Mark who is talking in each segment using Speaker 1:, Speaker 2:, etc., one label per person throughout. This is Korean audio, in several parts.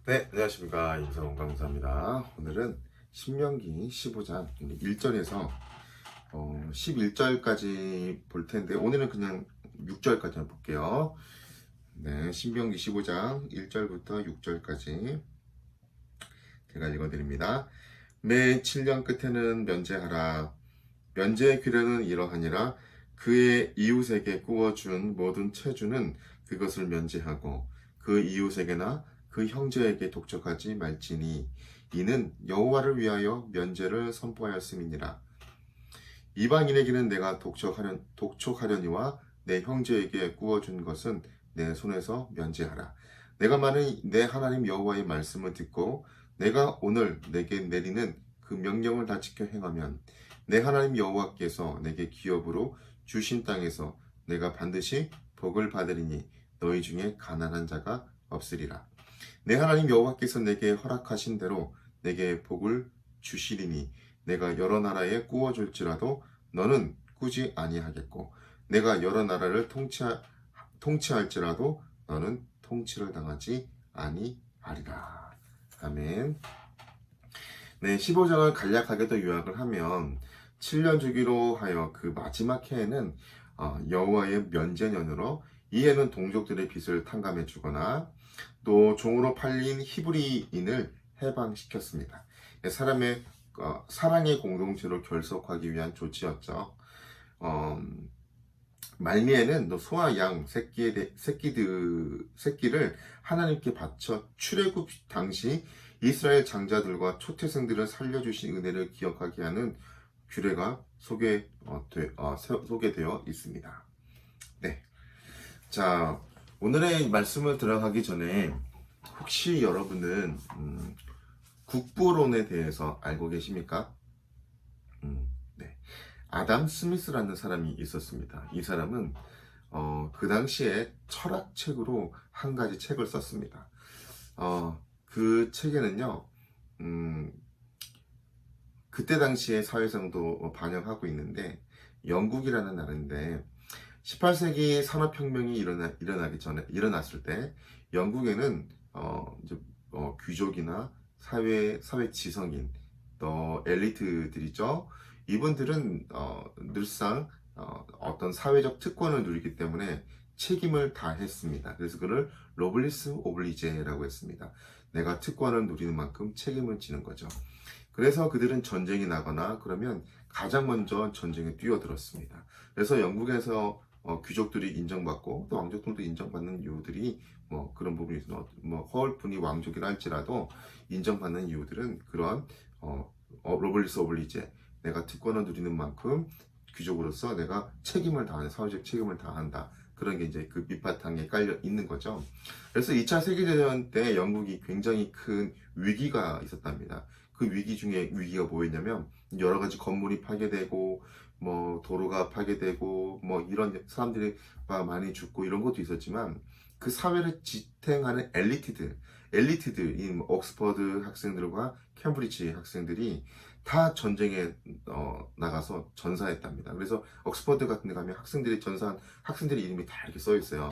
Speaker 1: 네, 안녕하십니까. 임성훈 강사입니다. 오늘은 신명기 15장 1절에서 11절까지 볼 텐데, 오늘은 그냥 6절까지만 볼게요. 네, 신명기 15장 1절부터 6절까지 제가 읽어드립니다. 매 7년 끝에는 면제하라. 면제의 규례는 이러하니라. 그의 이웃에게 구워준 모든 채주는 그것을 면제하고 그 이웃에게나 그 형제에게 독촉하지 말지니 이는 여호와를 위하여 면제를 선포하였음이니라. 이방인에게는 내가 독촉하려니와 내 형제에게 구워준 것은 내 손에서 면제하라. 내가 만일 내 하나님 여호와의 말씀을 듣고 내가 오늘 내게 내리는 그 명령을 다 지켜 행하면 내 하나님 여호와께서 내게 기업으로 주신 땅에서 내가 반드시 복을 받으리니 너희 중에 가난한 자가 없으리라. 내 하나님 여호와께서 내게 허락하신 대로 내게 복을 주시리니 내가 여러 나라에 구워줄지라도 너는 꾸지 아니하겠고 내가 여러 나라를 통치할지라도 너는 통치를 당하지 아니하리라. 아멘. 네, 15장을 간략하게 더 요약을 하면 7년 주기로 하여 그 마지막 해에는 여호와의 면제년으로 이 해는 동족들의 빚을 탕감해 주거나 또 종으로 팔린 히브리인을 해방시켰습니다. 사람의 사랑의 공동체로 결속하기 위한 조치였죠. 말미에는 또 소와 양 새끼를 하나님께 바쳐 출애굽 당시 이스라엘 장자들과 초태생들을 살려주신 은혜를 기억하게 하는 규례가 소개되어 있습니다. 네. 자, 오늘의 말씀을 들어가기 전에 혹시 여러분은 국부론에 대해서 알고 계십니까? 네. 아담 스미스라는 사람이 있었습니다. 이 사람은 그 당시에 철학책으로 한 가지 책을 썼습니다. 그 책에는요, 그때 당시의 사회상도 반영하고 있는데, 영국이라는 나라인데 18세기 산업혁명이 일어났을 때 영국에는 귀족이나 사회 지성인 또 엘리트들이죠. 이분들은 늘상 어떤 사회적 특권을 누리기 때문에 책임을 다했습니다. 그래서 그를 로블리스 오블리제라고 했습니다. 내가 특권을 누리는 만큼 책임을 지는 거죠. 그래서 그들은 전쟁이 나거나 그러면 가장 먼저 전쟁에 뛰어들었습니다. 그래서 영국에서 귀족들이 인정받고 또 왕족들도 인정받는 이유들이 그런 부분이 있어. 허울뿐이 왕족이라 할지라도 인정받는 이유들은 그런 로블리스 오블리제, 내가 특권을 누리는 만큼 귀족으로서 내가 책임을 다하는, 사회적 책임을 다한다. 그런 게 이제 그 밑바탕에 깔려 있는 거죠. 그래서 2차 세계대전 때 영국이 굉장히 큰 위기가 있었답니다. 그 위기가 뭐였냐면 여러 가지 건물이 파괴되고 도로가 파괴되고 이런 사람들이 많이 죽고 이런 것도 있었지만 그 사회를 지탱하는 엘리트들이 옥스퍼드 학생들과 캠브리지 학생들이 다 전쟁에 나가서 전사했답니다. 그래서 옥스퍼드 같은 데 가면 학생들의 이름이 다 이렇게 써 있어요.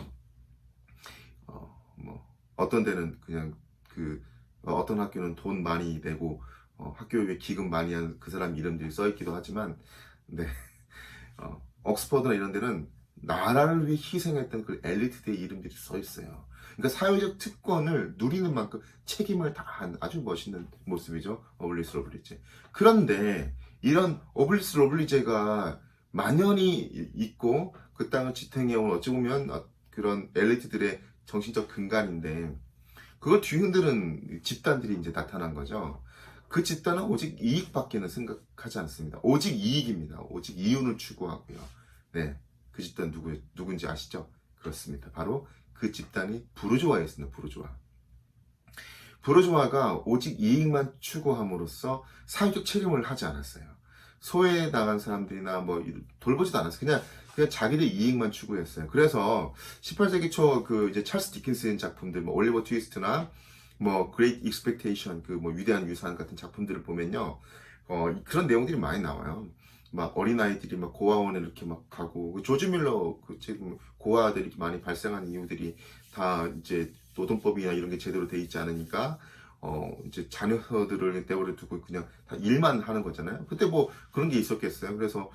Speaker 1: 어떤 데는 그냥 어떤 학교는 돈 많이 내고 학교에 기금 많이 한 그 사람 이름들이 써 있기도 하지만, 네, 옥스퍼드나 이런 데는 나라를 위해 희생했던 그 엘리트들의 이름들이 써 있어요. 그러니까 사회적 특권을 누리는 만큼 책임을 다한 아주 멋있는 모습이죠. 오블리스 로블리제. 그런데 이런 오블리스 로블리제가 만연히 있고 그 땅을 지탱해온 어찌 보면 그런 엘리트들의 정신적 근간인데 그걸 뒤흔드는 집단들이 이제 나타난 거죠. 그 집단은 오직 이익밖에는 생각하지 않습니다. 오직 이익입니다. 오직 이윤을 추구하고요. 네, 그 집단 누군지 아시죠? 그렇습니다. 바로 그 집단이 부르주아였습니다. 부르주아가 오직 이익만 추구함으로써 사회적 책임을 하지 않았어요. 소외당한 사람들이나 돌보지도 않았어요. 그냥 자기들 이익만 추구했어요. 그래서 18세기 초 이제 찰스 디킨슨 작품들, 올리버 트위스트나 그레이트 익스펙테이션, 위대한 유산 같은 작품들을 보면요, 그런 내용들이 많이 나와요. 어린아이들이 고아원에 이렇게 가고, 조지 밀러 지금 고아들이 많이 발생하는 이유들이 다 이제 노동법이나 이런 게 제대로 돼 있지 않으니까 이제 자녀들을 내버려 두고 그냥 다 일만 하는 거잖아요. 그때 뭐 그런 게 있었겠어요. 그래서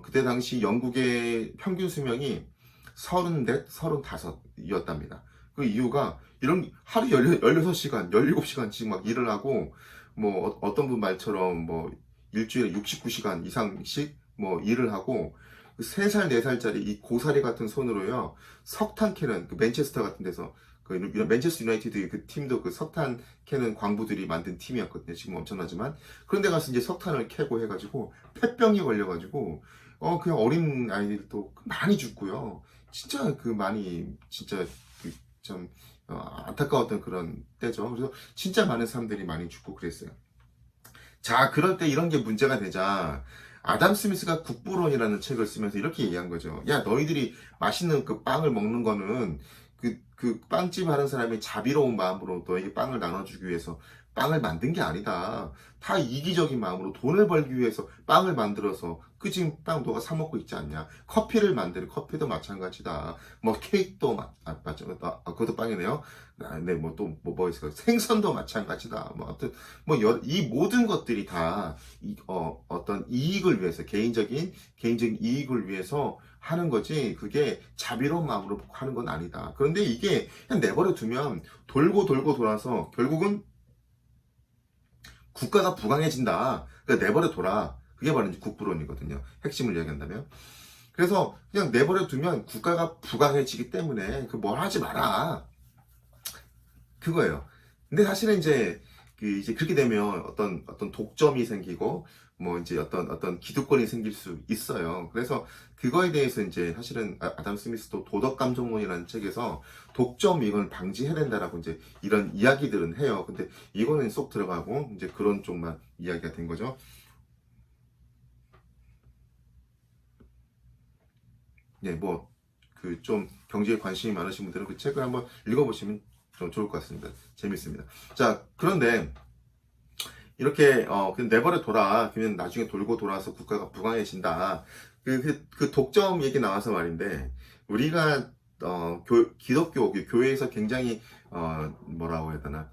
Speaker 1: 그때 당시 영국의 평균 수명이 34, 35이었답니다. 그 이유가 이런 하루 16시간, 17시간씩 막 일을 하고 뭐 어떤 분 말처럼 뭐 일주일에 69시간 이상씩 뭐 일을 하고 3살, 4살짜리 이 고사리 같은 손으로요, 석탄 캐는, 그 맨체스터 같은 데서, 맨체스터 유나이티드 그 팀도 그 석탄 캐는 광부들이 만든 팀이었거든요. 지금 엄청나지만. 그런데 가서 이제 석탄을 캐고 해가지고, 폐병이 걸려가지고, 그냥 어린 아이들도 많이 죽고요. 진짜 그 많이, 진짜 그 참, 안타까웠던 그런 때죠. 그래서 진짜 많은 사람들이 많이 죽고 그랬어요. 자, 그럴 때 이런 게 문제가 되자 아담 스미스가 국부론이라는 책을 쓰면서 이렇게 얘기한 거죠. 야, 너희들이 맛있는 그 빵을 먹는 거는 그 빵집 하는 사람이 자비로운 마음으로 너에게 빵을 나눠주기 위해서 빵을 만든 게 아니다. 다 이기적인 마음으로 돈을 벌기 위해서 빵을 만들어서 그 지금 빵 너가 사 먹고 있지 않냐. 커피를 만드는 커피도 마찬가지다. 뭐 케이크도 맞죠. 그것도 빵이네요. 네, 뭐 또 뭐 있을까? 생선도 마찬가지다. 뭐 아무튼 뭐 이 모든 것들이 다 어떤 이익을 위해서 개인적인 이익을 위해서 하는 거지 그게 자비로운 마음으로 하는 건 아니다. 그런데 이게 그냥 내버려 두면 돌고 돌고 돌아서 결국은 국가가 부강해진다. 그러니까 내버려 둬라. 그게 바로 이제 국부론이거든요. 핵심을 이야기한다면. 그래서 그냥 내버려 두면 국가가 부강해지기 때문에 그 뭘 하지 마라. 그거예요. 근데 사실은 이제 그렇게 되면 어떤 독점이 생기고 뭐 이제 어떤 기득권이 생길 수 있어요. 그래서 그거에 대해서 이제 사실은 아담 스미스도 도덕감정론이라는 책에서 독점 이걸 방지해야 된다라고 이제 이런 이야기들은 해요. 근데 이거는 쏙 들어가고 이제 그런 쪽만 이야기가 된 거죠. 네, 뭐 그 좀 경제에 관심이 많으신 분들은 그 책을 한번 읽어보시면 좀 좋을 것 같습니다. 재밌습니다. 자, 그런데 이렇게 그냥 내버려 둬라. 그러면 나중에 돌고 돌아서 국가가 부강해진다. 그 독점 얘기 나와서 말인데 우리가 기독교 교회에서 굉장히 뭐라고 해야 되나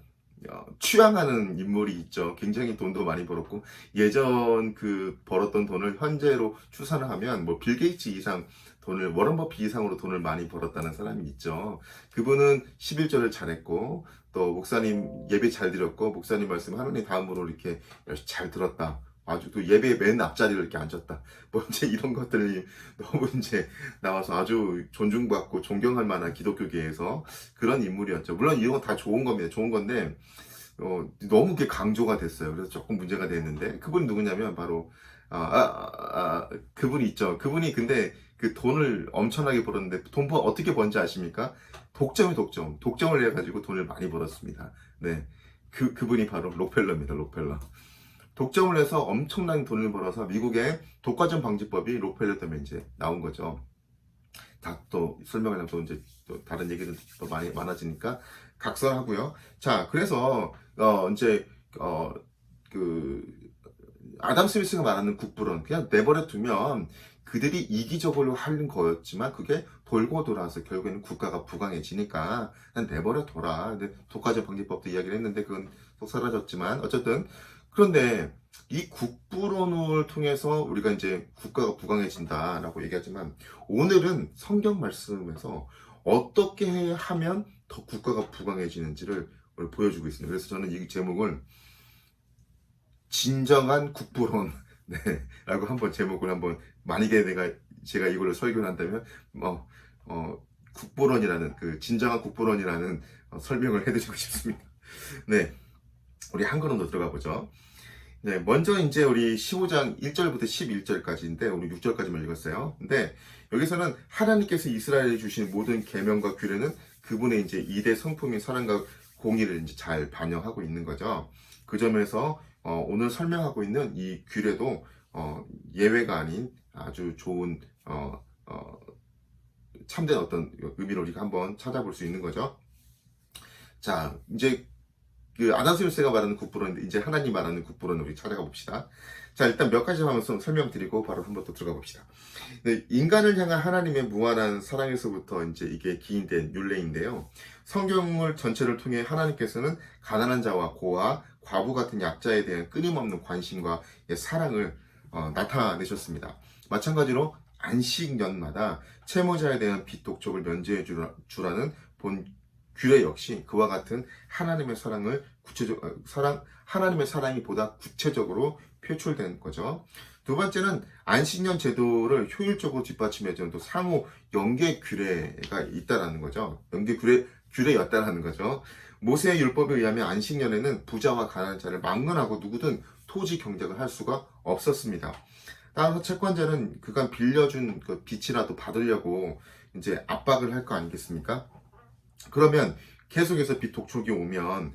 Speaker 1: 취향하는 인물이 있죠. 굉장히 돈도 많이 벌었고 예전 그 벌었던 돈을 현재로 추산을 하면 뭐 빌 게이츠 이상 돈을 워런 버핏 이상으로 돈을 많이 벌었다는 사람이 있죠. 그분은 11조를 잘했고 또 목사님 예배 잘 드렸고 목사님 말씀 하느님 다음으로 이렇게 열심히 잘 들었다. 아주 또 예배 맨 앞자리를 이렇게 앉았다. 뭐 이제 이런 것들이 너무 이제 나와서 아주 존중받고 존경할 만한 기독교계에서 그런 인물이었죠. 물론 이런 건 다 좋은 겁니다. 좋은 건데 너무 그게 강조가 됐어요. 그래서 조금 문제가 됐는데 그분이 누구냐면 바로 그분이 있죠. 그분이 근데 그 돈을 엄청나게 벌었는데 어떻게 번지 아십니까? 독점을 해가지고 돈을 많이 벌었습니다. 네, 그분이 바로 록펠러입니다. 록펠러. 독점을 해서 엄청난 돈을 벌어서 미국의 독과점 방지법이 록펠러 때문에 이제 나온 거죠. 다 또 설명하려면 또 이제 또 다른 얘기는 또 많이 많아지니까 각설하고요. 자, 그래서 이제 그 아담 스미스가 말하는 국부론 그냥 내버려 두면 그들이 이기적으로 하는 거였지만 그게 돌고 돌아서 결국에는 국가가 부강해지니까 그냥 내버려 둬라. 근데 독과점 방지법도 이야기를 했는데 그건 또 사라졌지만 어쨌든 그런데 이 국부론을 통해서 우리가 이제 국가가 부강해진다라고 얘기하지만 오늘은 성경 말씀에서 어떻게 하면 더 국가가 부강해지는지를 오늘 보여주고 있습니다. 그래서 저는 이 제목을 진정한 국부론 네, 라고 한번 제목을 한번 만약에 제가 이거를 설교를 한다면 국부론이라는 그 진정한 국부론이라는 설명을 해드리고 싶습니다. 네, 우리 한 걸음 더 들어가 보죠. 네, 먼저 이제 우리 15장 1절부터 11절까지인데 우리 6절까지만 읽었어요. 근데 여기서는 하나님께서 이스라엘에 주신 모든 계명과 규례는 그분의 이제 2대 성품인 사랑과 공의를 이제 잘 반영하고 있는 거죠. 그 점에서 오늘 설명하고 있는 이 규례도 예외가 아닌 아주 좋은 참된 어떤 의미를 우리가 한번 찾아볼 수 있는 거죠. 자, 이제 그 아담 스미스가 말하는 국부론인데 이제 하나님 말하는 국부론을 우리 찾아가 봅시다. 자, 일단 몇 가지 하면서 설명드리고 바로 한번 또 들어가 봅시다. 네, 인간을 향한 하나님의 무한한 사랑에서부터 이제 이게 기인된 율례인데요. 성경을 전체를 통해 하나님께서는 가난한 자와 고아, 과부 같은 약자에 대한 끊임없는 관심과 사랑을 나타내셨습니다. 마찬가지로 안식년마다 채무자에 대한 빚 독촉을 면제해 주라는 본 규례 역시 그와 같은 하나님의 사랑을 하나님의 사랑이 보다 구체적으로 표출된 거죠. 두 번째는 안식년 제도를 효율적으로 뒷받침해주는 또 상호 연계 규례가 있다라는 거죠. 연계 규례였다라는 거죠. 모세의 율법에 의하면 안식년에는 부자와 가난한 자를 막론하고 누구든 토지 경작을 할 수가 없었습니다. 따라서 채권자는 그간 빌려준 그 빚이라도 받으려고 이제 압박을 할 거 아니겠습니까? 그러면 계속해서 빚 독촉이 오면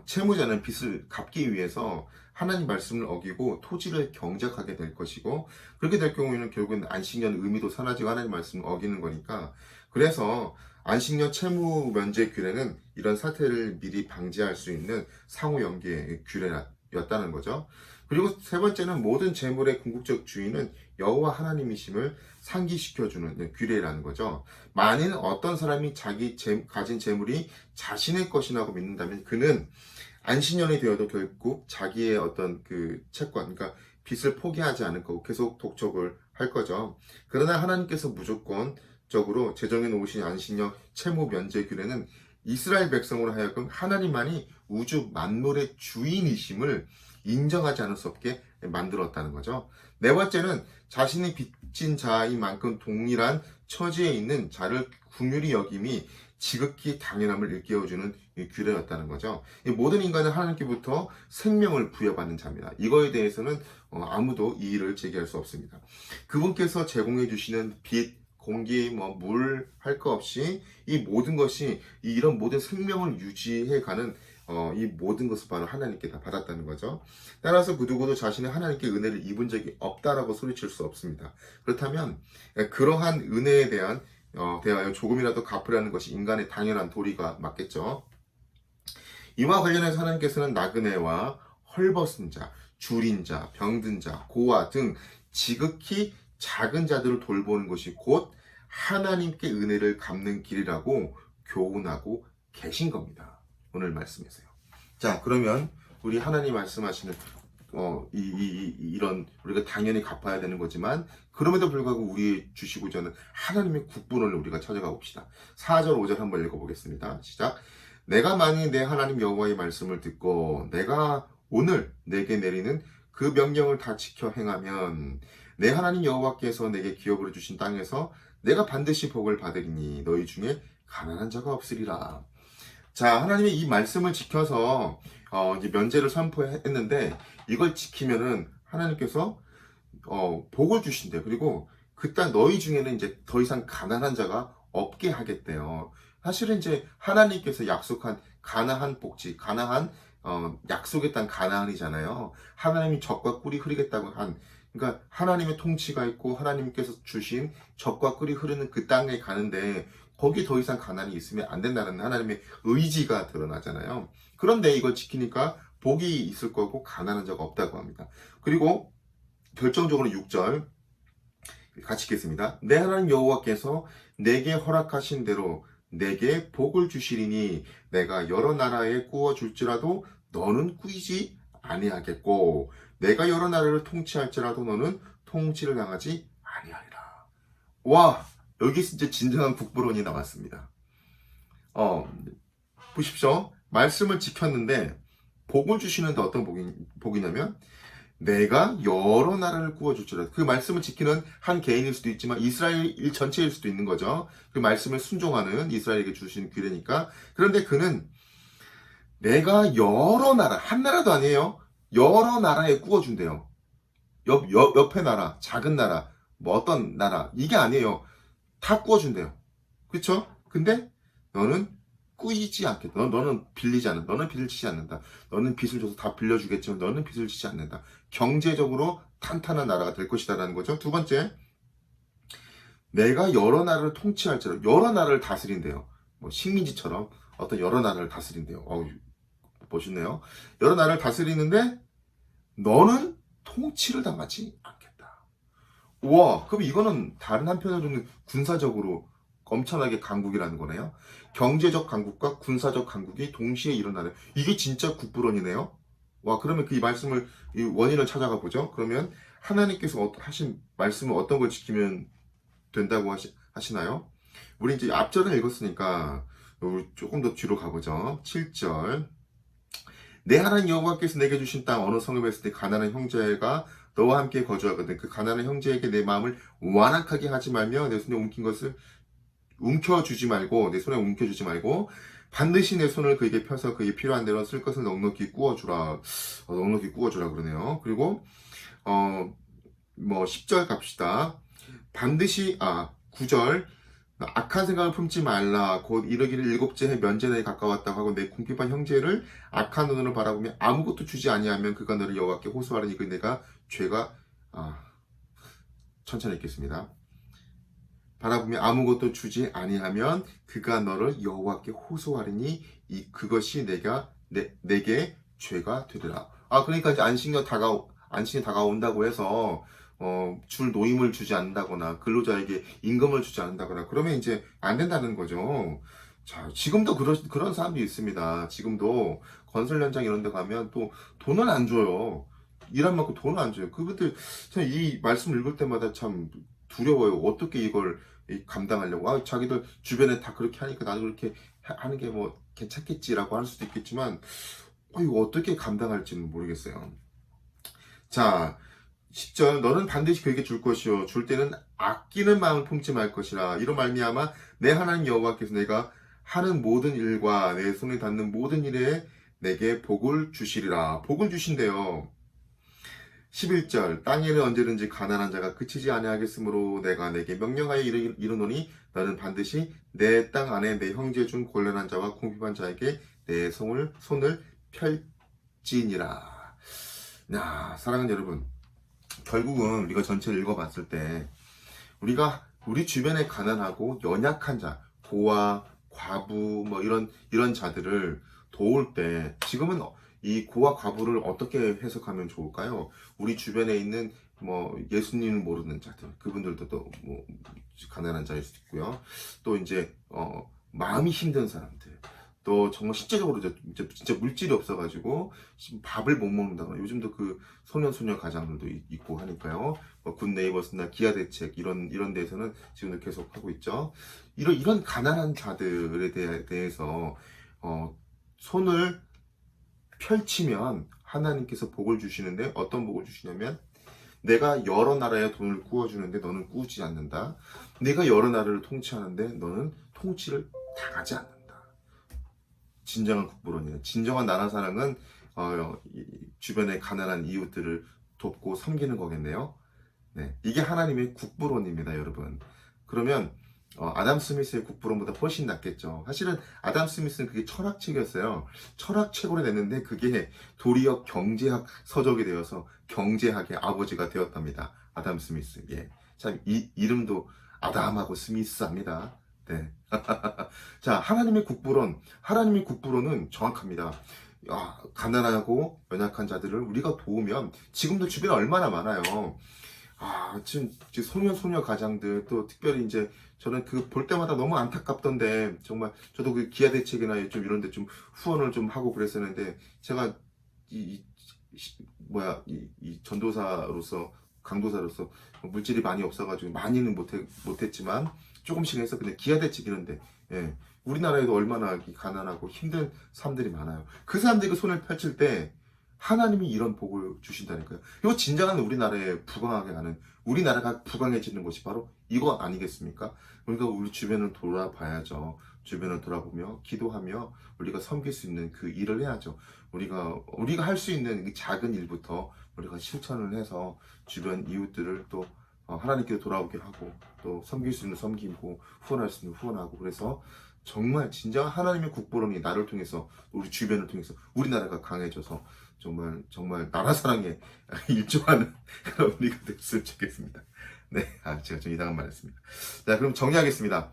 Speaker 1: 채무자는 빚을 갚기 위해서 하나님 말씀을 어기고 토지를 경작하게 될 것이고, 그렇게 될 경우에는 결국은 안식년 의미도 사라지고 하나님 말씀을 어기는 거니까, 그래서 안식년 채무 면제 규례는 이런 사태를 미리 방지할 수 있는 상호 연계 규례였다는 거죠. 그리고 세 번째는 모든 재물의 궁극적 주인은 여호와 하나님이심을 상기시켜주는 규례라는 거죠. 만일 어떤 사람이 가진 재물이 자신의 것이라고 믿는다면 그는 안식년이 되어도 결국 자기의 어떤 그 채권, 그러니까 빚을 포기하지 않을 거고 계속 독촉을 할 거죠. 그러나 하나님께서 무조건적으로 제정해 놓으신 안식년 채무 면제 규례는 이스라엘 백성으로 하여금 하나님만이 우주 만물의 주인이심을 인정하지 않을 수 없게 만들었다는 거죠. 네 번째는 자신이 빚진 자인 만큼 동일한 처지에 있는 자를 긍휼히 여김이 지극히 당연함을 일깨워주는 규례였다는 거죠. 모든 인간은 하나님께부터 생명을 부여받는 자입니다. 이거에 대해서는 아무도 이의를 제기할 수 없습니다. 그분께서 제공해 주시는 빛, 공기, 물 할 거 없이 이 모든 것이 이런 모든 생명을 유지해가는 이 모든 것을 바로 하나님께 다 받았다는 거죠. 따라서 그 누구도 자신의 하나님께 은혜를 입은 적이 없다라고 소리칠 수 없습니다. 그렇다면 그러한 은혜에 대하여 조금이라도 갚으라는 것이 인간의 당연한 도리가 맞겠죠. 이와 관련해서 하나님께서는 나그네와 헐벗은 자, 줄인 자, 병든 자, 고아 등 지극히 작은 자들을 돌보는 것이 곧 하나님께 은혜를 갚는 길이라고 교훈하고 계신 겁니다. 오늘 말씀에서요. 자, 그러면 우리 하나님 말씀하시는 이런 우리가 당연히 갚아야 되는 거지만 그럼에도 불구하고 우리 주시고자 하는 하나님의 국분을 우리가 찾아가 봅시다. 4절 5절 한번 읽어보겠습니다. 시작. 내가 만일 내 하나님 여호와의 말씀을 듣고 내가 오늘 내게 내리는 그 명령을 다 지켜 행하면 내 하나님 여호와께서 내게 기업으로 주신 땅에서 내가 반드시 복을 받으리니 너희 중에 가난한 자가 없으리라. 자, 하나님의 이 말씀을 지켜서 이제 면제를 선포했는데 이걸 지키면은 하나님께서 복을 주신대요. 그리고 그 땅 너희 중에는 이제 더 이상 가난한 자가 없게 하겠대요. 사실은 이제 하나님께서 약속한 가나안 복지, 가나안 약속의 땅 가나안이잖아요. 하나님이 젖과 꿀이 흐르겠다고 그러니까 하나님의 통치가 있고 하나님께서 주신 젖과 꿀이 흐르는 그 땅에 가는데 거기 더 이상 가난이 있으면 안 된다는 하나님의 의지가 드러나잖아요. 그런데 이걸 지키니까 복이 있을 거고 가난한 자가 없다고 합니다. 그리고 결정적으로 6절 같이 읽겠습니다. 내 하나님 여호와께서 내게 허락하신 대로 내게 복을 주시리니 내가 여러 나라에 구워 줄지라도 너는 꾸이지 아니하겠고 내가 여러 나라를 통치할지라도 너는 통치를 당하지 아니하리라. 와, 여기 진짜 진정한 국부론이 나왔습니다. 보십시오. 말씀을 지켰는데 복을 주시는데 어떤 복이냐면 내가 여러 나라를 구워줄지라도, 그 말씀을 지키는 한 개인일 수도 있지만 이스라엘 전체일 수도 있는 거죠. 그 말씀을 순종하는 이스라엘에게 주신 규례니까. 그런데 그는 내가 여러 나라, 한 나라도 아니에요. 여러 나라에 구워준대요. 옆에 나라, 작은 나라, 뭐 어떤 나라, 이게 아니에요. 다 구워준대요. 그쵸? 근데 너는 꾸이지 않겠다. 너는 빌리지 않는다. 너는 빚을 지지 않는다. 너는 빚을 줘서 다 빌려주겠지만 너는 빚을 지지 않는다. 경제적으로 탄탄한 나라가 될 것이다라는 거죠. 두 번째, 내가 여러 나라를 통치할지라도, 여러 나라를 다스린대요. 뭐 식민지처럼 어떤 여러 나라를 다스린대요. 멋있네요. 여러 나라를 다스리는데 너는 통치를 당하지 않겠다. 우와, 그럼 이거는 다른 한편으로는 군사적으로 엄청나게 강국이라는 거네요. 경제적 강국과 군사적 강국이 동시에 일어나는, 이게 진짜 국부론이네요. 와, 그러면 그 이 말씀을, 이 원인을 찾아가 보죠. 그러면 하나님께서 하신 말씀은 어떤 걸 지키면 된다고 하시나요? 우리 이제 앞절을 읽었으니까 우리 조금 더 뒤로 가보죠. 7절. 내 하나님 여호와께서 내게 주신 땅 어느 성읍에 있을 때 가난한 형제가 너와 함께 거주하거든. 그 가난한 형제에게 내 마음을 완악하게 하지 말며 내 손에 움킨 것을 움켜주지 말고, 내 손에 움켜주지 말고 반드시 내 손을 그에게 펴서 그에게 필요한 대로 쓸 것을 넉넉히 구워주라. 넉넉히 구워주라 그러네요. 그리고 10절 갑시다. 반드시 9절. 악한 생각을 품지 말라. 곧 이르기를 일곱째 해 면제날이 가까웠다고 하고 내 궁핍한 형제를 악한 눈으로 바라보며 아무것도 주지 아니하면 그가 너를 여호와께 호소하리니 그 내가 죄가 천천히 읽겠습니다. 바라보며 아무것도 주지 아니하면 그가 너를 여호와께 호소하리니 그것이 내게 죄가 되리라. 그러니까 이제 안식이 다가온다고 해서 줄 노임을 주지 않는다거나 근로자에게 임금을 주지 않는다거나 그러면 이제 안 된다는 거죠. 자, 지금도 그런 사람들이 있습니다. 지금도 건설 현장 이런 데 가면 또 돈은 안 줘요. 일한 만큼 돈을 안 줘요. 그분들 이 말씀을 읽을 때마다 참 두려워요. 어떻게 이걸 감당하려고. 자기들 주변에 다 그렇게 하니까 나도 그렇게 하는 게 뭐 괜찮겠지라고 할 수도 있겠지만 이거 어떻게 감당할지는 모르겠어요. 자, 10절. 너는 반드시 그에게 줄 것이요 줄 때는 아끼는 마음을 품지 말 것이라. 이로 말미암아 내 하나님 여호와께서 내가 하는 모든 일과 내 손에 닿는 모든 일에 내게 복을 주시리라. 복을 주신대요. 11절. 땅에는 언제든지 가난한 자가 그치지 아니하겠으므로 내가 내게 명령하여 이르노니 너는 반드시 내 땅 안에 내 형제 중 곤란한 자와 궁핍한 자에게 내 손을 펼지니라. 사랑하는 여러분, 결국은 우리가 전체를 읽어봤을 때 우리 주변에 가난하고 연약한 자, 고아, 과부 이런 자들을 도울 때 지금은 이 고아 과부를 어떻게 해석하면 좋을까요? 우리 주변에 있는 예수님을 모르는 자들, 그분들도 또 가난한 자일 수도 있고요. 또 이제 마음이 힘든 사람들, 또 정말 실제적으로 진짜 물질이 없어가지고 밥을 못 먹는다거나, 요즘도 그 소년소녀 가장들도 있고 하니까요. 굿네이버스나 기아대책 이런 데에서는 지금도 계속 하고 있죠. 이런 가난한 자들에 대해서 손을 펼치면 하나님께서 복을 주시는데, 어떤 복을 주시냐면 내가 여러 나라의 돈을 구워주는데 너는 구우지 않는다. 내가 여러 나라를 통치하는데 너는 통치를 당하지 않는다. 진정한 국부론이에요. 진정한 나라 사랑은 주변의 가난한 이웃들을 돕고 섬기는 거겠네요. 네, 이게 하나님의 국부론입니다, 여러분. 그러면 아담 스미스의 국부론보다 훨씬 낫겠죠. 사실은 아담 스미스는 그게 철학책이었어요. 철학책으로 냈는데 그게 도리어 경제학 서적이 되어서 경제학의 아버지가 되었답니다. 아담 스미스. 예, 참 이름도 아담하고 스미스합니다. 네. 자, 하나님의 국부론은 정확합니다. 가난하고 연약한 자들을 우리가 도우면, 지금도 주변에 얼마나 많아요. 지금 소녀 가장들, 또 특별히 이제 저는 그 볼 때마다 너무 안타깝던데, 정말 저도 그 기아대책이나 좀 이런 데 좀 후원을 좀 하고 그랬었는데, 제가 이 전도사로서, 강도사로서 물질이 많이 없어가지고 많이는 못했지만 조금씩 해서 그냥 기아대책 이런데, 예, 우리나라에도 얼마나 가난하고 힘든 사람들이 많아요. 그 사람들이 그 손을 펼칠 때 하나님이 이런 복을 주신다니까요. 이거 진정한 우리나라에 부강하게 하는, 우리나라가 부강해지는 것이 바로 이거 아니겠습니까? 그러니까 우리 주변을 돌아봐야죠. 주변을 돌아보며 기도하며 우리가 섬길 수 있는 그 일을 해야죠. 우리가 할 수 있는 작은 일부터 우리가 실천을 해서 주변 이웃들을 또 하나님께 돌아오게 하고, 또 섬길 수 있는 섬기고, 후원할 수 있는 후원하고, 그래서 정말 진정한 하나님의 국부론이 나를 통해서, 우리 주변을 통해서 우리나라가 강해져서 정말 나라 사랑에 일조하는 그런 우리가 됐으면 좋겠습니다. 네, 제가 좀 이상한 말 했습니다. 자, 그럼 정리하겠습니다.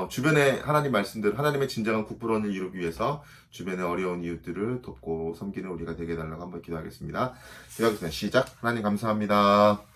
Speaker 1: 주변에 하나님 말씀대로 하나님의 진정한 국부론을 이루기 위해서 주변의 어려운 이웃들을 돕고 섬기는 우리가 되게 해달라고 한번 기도하겠습니다. 기도하겠습니다. 시작. 하나님 감사합니다.